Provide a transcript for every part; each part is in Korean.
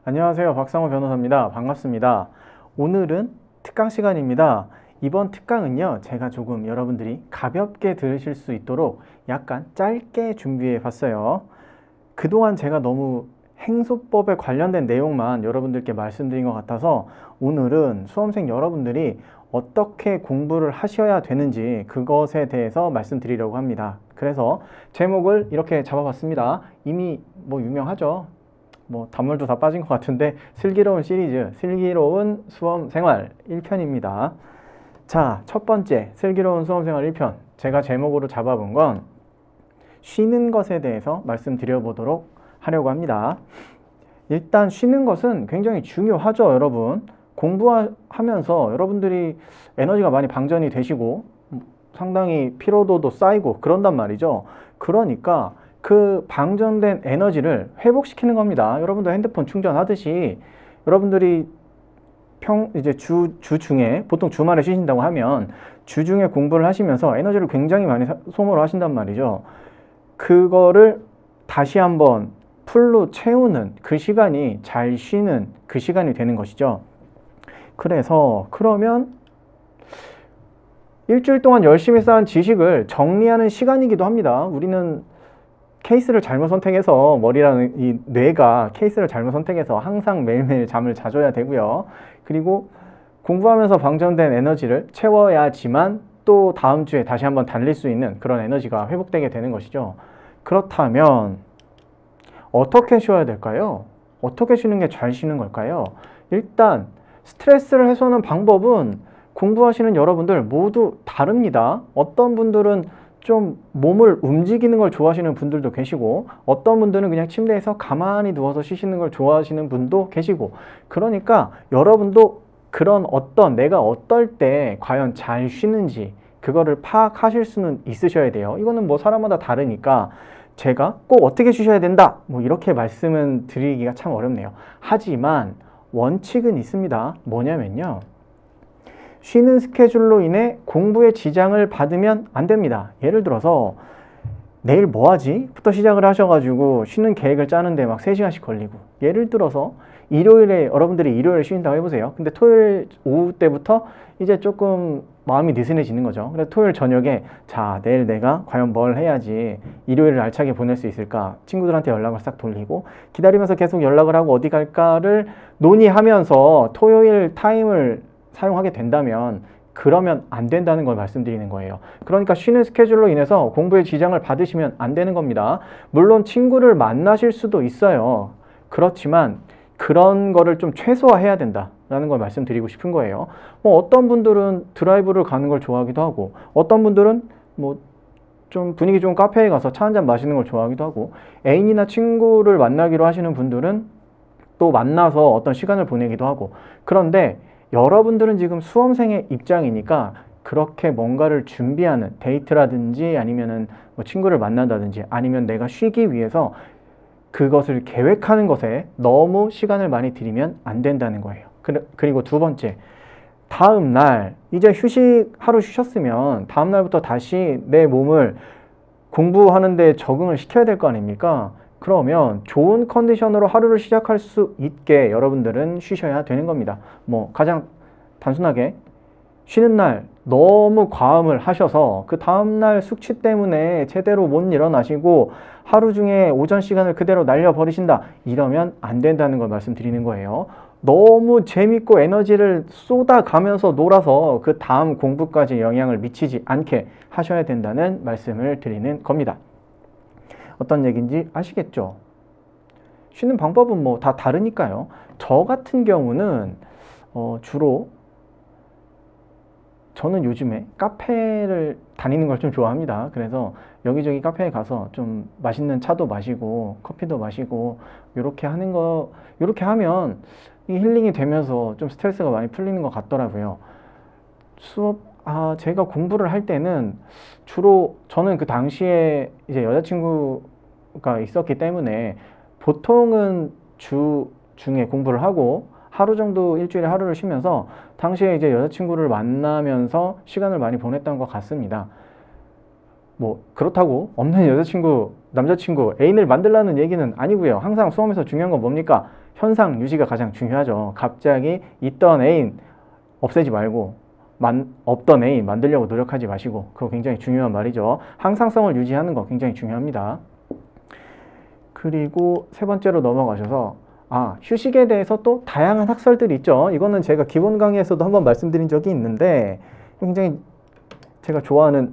안녕하세요. 박상호 변호사입니다. 반갑습니다. 오늘은 특강 시간입니다. 이번 특강은요, 제가 조금 여러분들이 가볍게 들으실 수 있도록 약간 짧게 준비해 봤어요. 그동안 제가 너무 행소법에 관련된 내용만 여러분들께 말씀드린 것 같아서 오늘은 수험생 여러분들이 어떻게 공부를 하셔야 되는지 그것에 대해서 말씀드리려고 합니다. 그래서 제목을 이렇게 잡아봤습니다. 이미 유명하죠. 단물도 다 빠진 것 같은데 슬기로운 시리즈, 슬기로운 수험생활 1편입니다. 자, 첫 번째 슬기로운 수험생활 1편, 제가 제목으로 잡아본 건 쉬는 것에 대해서 말씀드려보도록 하려고 합니다. 일단 쉬는 것은 굉장히 중요하죠, 여러분. 공부하면서 여러분들이 에너지가 많이 방전이 되시고 상당히 피로도도 쌓이고 그런단 말이죠. 그러니까 그 방전된 에너지를 회복시키는 겁니다. 여러분들 핸드폰 충전하듯이 여러분들이 이제 주 중에 보통 주말에 쉬신다고 하면 주중에 공부를 하시면서 에너지를 굉장히 많이 소모를 하신단 말이죠. 그거를 다시 한번 풀로 채우는 그 시간이 잘 쉬는 그 시간이 되는 것이죠. 그래서 그러면 일주일 동안 열심히 쌓은 지식을 정리하는 시간이기도 합니다. 우리는 케이스를 잘못 선택해서 머리라는 이 뇌가 케이스를 잘못 선택해서 항상 매일매일 잠을 자줘야 되고요. 그리고 공부하면서 방전된 에너지를 채워야지만 또 다음 주에 다시 한번 달릴 수 있는 그런 에너지가 회복되게 되는 것이죠. 그렇다면 어떻게 쉬어야 될까요? 어떻게 쉬는 게 잘 쉬는 걸까요? 일단 스트레스를 해소하는 방법은 공부하시는 여러분들 모두 다릅니다. 어떤 분들은 좀 몸을 움직이는 걸 좋아하시는 분들도 계시고 어떤 분들은 그냥 침대에서 가만히 누워서 쉬시는 걸 좋아하시는 분도 계시고, 그러니까 여러분도 그런 내가 어떨 때 과연 잘 쉬는지 그거를 파악하실 수는 있으셔야 돼요. 이거는 사람마다 다르니까 제가 꼭 어떻게 쉬셔야 된다 이렇게 말씀은 드리기가 참 어렵네요. 하지만 원칙은 있습니다. 뭐냐면요, 쉬는 스케줄로 인해 공부에 지장을 받으면 안 됩니다. 예를 들어서 내일 뭐 하지? 부터 시작을 하셔가지고 쉬는 계획을 짜는데 막 3시간씩 걸리고, 예를 들어서 여러분들이 일요일에 쉬신다고 해보세요. 근데 토요일 오후 때부터 이제 조금 마음이 느슨해지는 거죠. 그래서 토요일 저녁에 자, 내일 내가 과연 뭘 해야지 일요일을 알차게 보낼 수 있을까? 친구들한테 연락을 싹 돌리고 기다리면서 계속 연락을 하고 어디 갈까를 논의하면서 토요일 타임을 사용하게 된다면 그러면 안 된다는 걸 말씀드리는 거예요. 그러니까 쉬는 스케줄로 인해서 공부에 지장을 받으시면 안 되는 겁니다. 물론 친구를 만나실 수도 있어요. 그렇지만 그런 거를 좀 최소화해야 된다라는 걸 말씀드리고 싶은 거예요. 어떤 분들은 드라이브를 가는 걸 좋아하기도 하고 어떤 분들은 좀 분위기 좋은 카페에 가서 차 한잔 마시는 걸 좋아하기도 하고, 애인이나 친구를 만나기로 하시는 분들은 또 만나서 어떤 시간을 보내기도 하고, 그런데 여러분들은 지금 수험생의 입장이니까 그렇게 뭔가를 준비하는 데이트라든지 아니면은 친구를 만난다든지 아니면 내가 쉬기 위해서 그것을 계획하는 것에 너무 시간을 많이 들이면 안 된다는 거예요. 그리고 두 번째, 다음 날 이제 하루 쉬셨으면 다음 날부터 다시 내 몸을 공부하는데 적응을 시켜야 될 거 아닙니까? 그러면 좋은 컨디션으로 하루를 시작할 수 있게 여러분들은 쉬셔야 되는 겁니다. 가장 단순하게 쉬는 날 너무 과음을 하셔서 그 다음날 숙취 때문에 제대로 못 일어나시고 하루 중에 오전 시간을 그대로 날려버리신다, 이러면 안 된다는 걸 말씀드리는 거예요. 너무 재밌고 에너지를 쏟아가면서 놀아서 그 다음 공부까지 영향을 미치지 않게 하셔야 된다는 말씀을 드리는 겁니다. 어떤 얘기인지 아시겠죠? 쉬는 방법은 다 다르니까요. 저 같은 경우는 주로 저는 요즘에 카페를 다니는 걸 좀 좋아합니다. 그래서 여기저기 카페에 가서 좀 맛있는 차도 마시고 커피도 마시고 이렇게 하면 이 힐링이 되면서 좀 스트레스가 많이 풀리는 것 같더라고요. 제가 공부를 할 때는 주로 저는 그 당시에 이제 여자친구가 있었기 때문에 보통은 주 중에 공부를 하고 하루 정도 일주일에 하루를 쉬면서 당시에 이제 여자친구를 만나면서 시간을 많이 보냈던 것 같습니다. 뭐 그렇다고 없는 여자친구, 남자친구, 애인을 만들라는 얘기는 아니고요. 항상 수험에서 중요한 건 뭡니까? 현상 유지가 가장 중요하죠. 갑자기 있던 애인 없애지 말고 없던 애인 만들려고 노력하지 마시고, 그거 굉장히 중요한 말이죠. 항상성을 유지하는 거 굉장히 중요합니다. 그리고 세 번째로 넘어가셔서 휴식에 대해서 또 다양한 학설들이 있죠. 이거는 제가 기본 강의에서도 한번 말씀드린 적이 있는데 굉장히 제가 좋아하는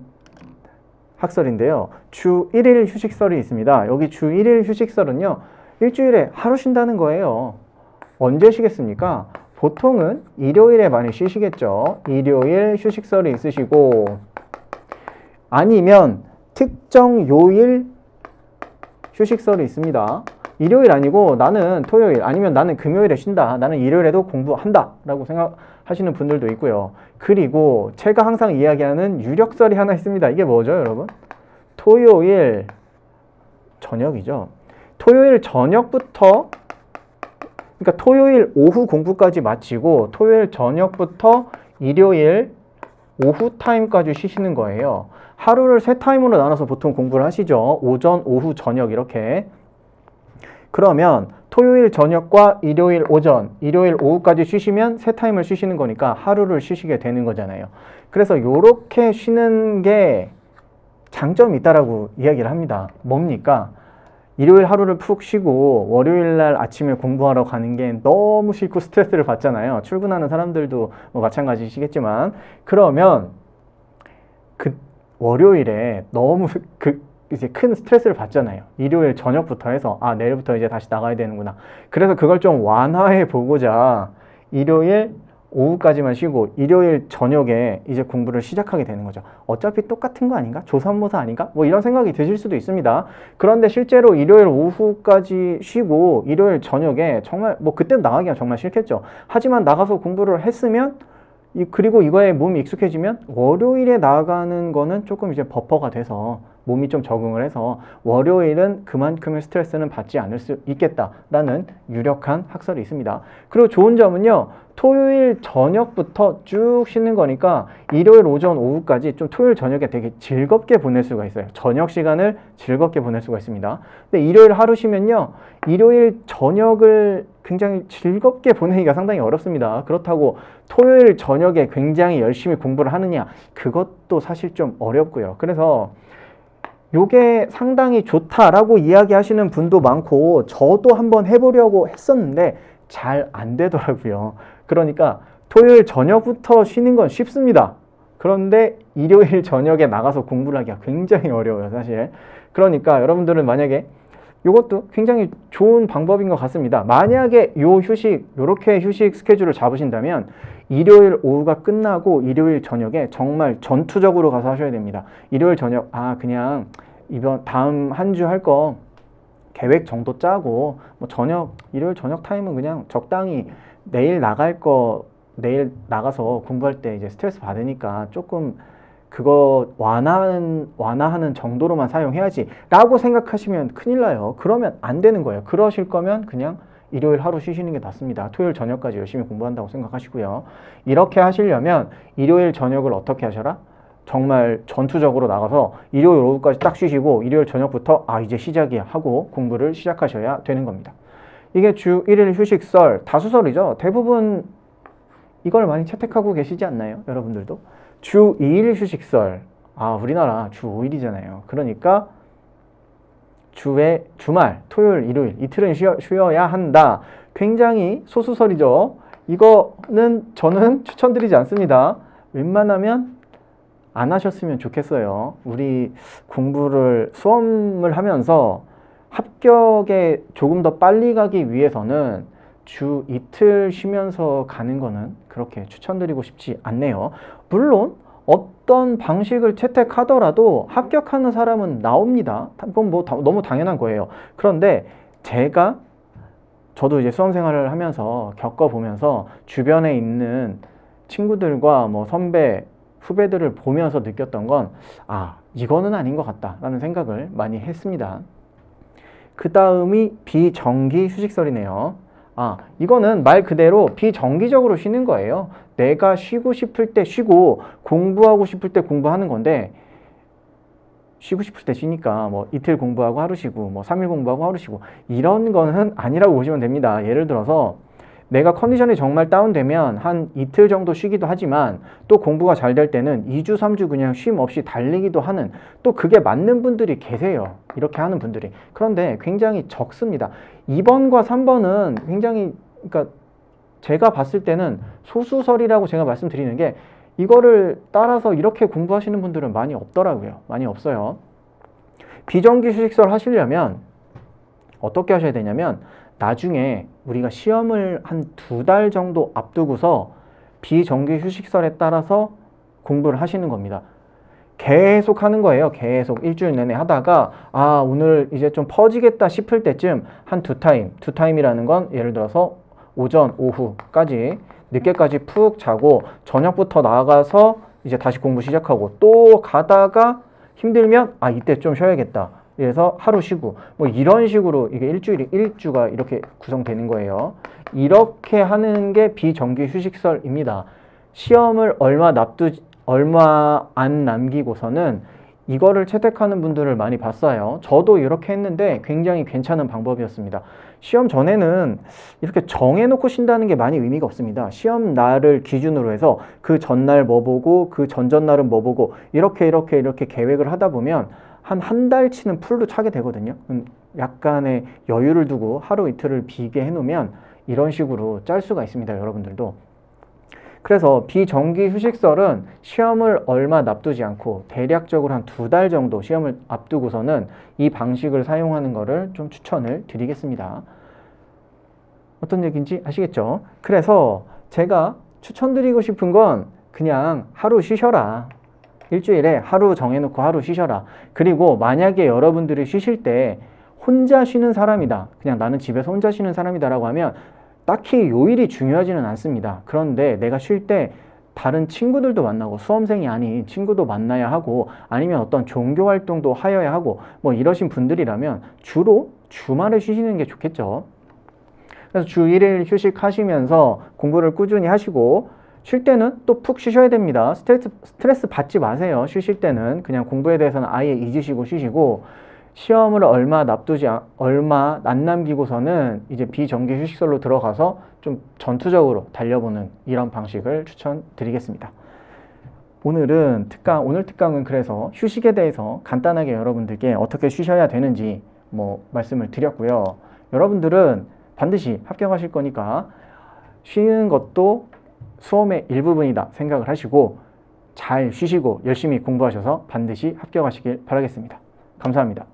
학설인데요. 주 1일 휴식설이 있습니다. 여기 주 1일 휴식설은요, 일주일에 하루 쉰다는 거예요. 언제 쉬겠습니까? 보통은 일요일에 많이 쉬시겠죠. 일요일 휴식설이 있으시고, 아니면 특정 요일 휴식설이 있습니다. 일요일 아니고 나는 토요일, 아니면 나는 금요일에 쉰다, 나는 일요일에도 공부한다 라고 생각하시는 분들도 있고요. 그리고 제가 항상 이야기하는 유력설이 하나 있습니다. 이게 뭐죠, 여러분? 토요일 저녁이죠. 토요일 저녁부터, 그러니까 토요일 오후 공부까지 마치고 토요일 저녁부터 일요일 오후 타임까지 쉬시는 거예요. 하루를 세 타임으로 나눠서 보통 공부를 하시죠. 오전, 오후, 저녁 이렇게. 그러면 토요일 저녁과 일요일 오전, 일요일 오후까지 쉬시면 세 타임을 쉬시는 거니까 하루를 쉬시게 되는 거잖아요. 그래서 이렇게 쉬는 게 장점이 있다라고 이야기를 합니다. 뭡니까? 일요일 하루를 푹 쉬고 월요일 날 아침에 공부하러 가는 게 너무 싫고 스트레스를 받잖아요. 출근하는 사람들도 뭐 마찬가지시겠지만, 그러면 그 월요일에 너무 이제 큰 스트레스를 받잖아요. 일요일 저녁부터 해서 내일부터 이제 다시 나가야 되는구나. 그래서 그걸 좀 완화해 보고자 일요일 오후까지만 쉬고 일요일 저녁에 이제 공부를 시작하게 되는 거죠. 어차피 똑같은 거 아닌가? 조삼모사 아닌가? 뭐 이런 생각이 드실 수도 있습니다. 그런데 실제로 일요일 오후까지 쉬고 일요일 저녁에 정말 뭐 그때는 나가기가 정말 싫겠죠. 하지만 나가서 공부를 했으면, 그리고 이거에 몸이 익숙해지면 월요일에 나가는 거는 조금 이제 버퍼가 돼서 몸이 좀 적응을 해서 월요일은 그만큼의 스트레스는 받지 않을 수 있겠다라는 유력한 학설이 있습니다. 그리고 좋은 점은요, 토요일 저녁부터 쭉 쉬는 거니까 일요일 오전 오후까지 좀 토요일 저녁에 되게 즐겁게 보낼 수가 있어요. 저녁 시간을 즐겁게 보낼 수가 있습니다. 근데 일요일 하루 쉬면요, 일요일 저녁을 굉장히 즐겁게 보내기가 상당히 어렵습니다. 그렇다고 토요일 저녁에 굉장히 열심히 공부를 하느냐, 그것도 사실 좀 어렵고요. 그래서 요게 상당히 좋다라고 이야기하시는 분도 많고, 저도 한번 해보려고 했었는데 잘 안 되더라고요. 그러니까 토요일 저녁부터 쉬는 건 쉽습니다. 그런데 일요일 저녁에 나가서 공부를 하기가 굉장히 어려워요, 사실. 그러니까 여러분들은 만약에 이것도 굉장히 좋은 방법인 것 같습니다. 만약에 요렇게 휴식 스케줄을 잡으신다면 일요일 오후가 끝나고 일요일 저녁에 정말 전투적으로 가서 하셔야 됩니다. 일요일 저녁, 그냥 다음 한 주 할 거 계획 정도 짜고, 뭐 일요일 저녁 타임은 그냥 적당히 내일 나가서 공부할 때 이제 스트레스 받으니까 조금 그거 완화하는 정도로만 사용해야지 라고 생각하시면 큰일 나요. 그러면 안 되는 거예요. 그러실 거면 그냥 일요일 하루 쉬시는 게 낫습니다. 토요일 저녁까지 열심히 공부한다고 생각하시고요. 이렇게 하시려면 일요일 저녁을 어떻게 하셔라? 정말 전투적으로 나가서 일요일 오후까지 딱 쉬시고 일요일 저녁부터 이제 시작이야 하고 공부를 시작하셔야 되는 겁니다. 이게 주 1일 휴식설, 다수설이죠. 대부분 이걸 많이 채택하고 계시지 않나요? 여러분들도. 주 2일 휴식설, 우리나라 주 5일이잖아요. 그러니까 주말, 토요일, 일요일 이틀은 쉬어야 한다. 굉장히 소수설이죠. 이거는 저는 추천드리지 않습니다. 웬만하면 안 하셨으면 좋겠어요. 우리 수험을 하면서 합격에 조금 더 빨리 가기 위해서는 주 이틀 쉬면서 가는 거는 그렇게 추천드리고 싶지 않네요. 물론 어떤 방식을 채택하더라도 합격하는 사람은 나옵니다. 그건 뭐 너무 당연한 거예요. 그런데 저도 이제 수험 생활을 하면서 겪어보면서 주변에 있는 친구들과 뭐 선배, 후배들을 보면서 느꼈던 건 이거는 아닌 것 같다라는 생각을 많이 했습니다. 그 다음이 비정기 휴식설이네요. 이거는 말 그대로 비정기적으로 쉬는 거예요. 내가 쉬고 싶을 때 쉬고 공부하고 싶을 때 공부하는 건데, 쉬고 싶을 때 쉬니까 뭐 이틀 공부하고 하루 쉬고 뭐 3일 공부하고 하루 쉬고 이런 거는 아니라고 보시면 됩니다. 예를 들어서 내가 컨디션이 정말 다운되면 한 이틀 정도 쉬기도 하지만 또 공부가 잘 될 때는 2주, 3주 그냥 쉼 없이 달리기도 하는 또 그게 맞는 분들이 계세요. 이렇게 하는 분들이. 그런데 굉장히 적습니다. 2번과 3번은 굉장히 그러니까 제가 봤을 때는 소수설이라고 제가 말씀드리는 게 이거를 따라서 이렇게 공부하시는 분들은 많이 없더라고요. 많이 없어요. 비정기 휴식설 하시려면 어떻게 하셔야 되냐면 나중에 우리가 시험을 한 2달 정도 앞두고서 비정기 휴식설에 따라서 공부를 하시는 겁니다. 계속 하는 거예요. 계속 일주일 내내 하다가 아 오늘 이제 좀 퍼지겠다 싶을 때쯤 한 2타임이라는 건 예를 들어서 오전, 오후까지 늦게까지 푹 자고 저녁부터 나가서 이제 다시 공부 시작하고 또 가다가 힘들면 아 이때 좀 쉬어야겠다. 그래서 하루 쉬고 뭐 이런 식으로 이게 일주가 이렇게 구성되는 거예요. 이렇게 하는 게 비정기 휴식설입니다. 시험을 얼마 안 남기고서는 이거를 채택하는 분들을 많이 봤어요. 저도 이렇게 했는데 굉장히 괜찮은 방법이었습니다. 시험 전에는 이렇게 정해놓고 쉰다는 게 많이 의미가 없습니다. 시험 날을 기준으로 해서 그 전날 뭐 보고 그 전전날은 뭐 보고 이렇게 계획을 하다 보면 한 달치는 풀로 차게 되거든요. 약간의 여유를 두고 하루 이틀을 비게 해놓으면 이런 식으로 짤 수가 있습니다. 여러분들도. 그래서 비정기 휴식설은 시험을 얼마 앞두지 않고 대략적으로 한 2달 정도 시험을 앞두고서는 이 방식을 사용하는 것을 좀 추천을 드리겠습니다. 어떤 얘기인지 아시겠죠? 그래서 제가 추천드리고 싶은 건 그냥 하루 쉬셔라. 일주일에 하루 정해놓고 하루 쉬셔라. 그리고 만약에 여러분들이 쉬실 때 혼자 쉬는 사람이다. 그냥 나는 집에서 혼자 쉬는 사람이다 라고 하면 딱히 요일이 중요하지는 않습니다. 그런데 내가 쉴 때 다른 친구들도 만나고 수험생이 아닌 친구도 만나야 하고 아니면 어떤 종교 활동도 하여야 하고 뭐 이러신 분들이라면 주로 주말에 쉬시는 게 좋겠죠. 그래서 주 1일 휴식하시면서 공부를 꾸준히 하시고 쉴 때는 또 푹 쉬셔야 됩니다. 스트레스 받지 마세요. 쉬실 때는 그냥 공부에 대해서는 아예 잊으시고 쉬시고 시험을 얼마 안 남기고서는 이제 비정기 휴식설로 들어가서 좀 전투적으로 달려보는 이런 방식을 추천드리겠습니다. 오늘 특강은 그래서 휴식에 대해서 간단하게 여러분들께 어떻게 쉬셔야 되는지 말씀을 드렸고요. 여러분들은 반드시 합격하실 거니까 쉬는 것도 수험의 일부분이다 생각을 하시고 잘 쉬시고 열심히 공부하셔서 반드시 합격하시길 바라겠습니다. 감사합니다.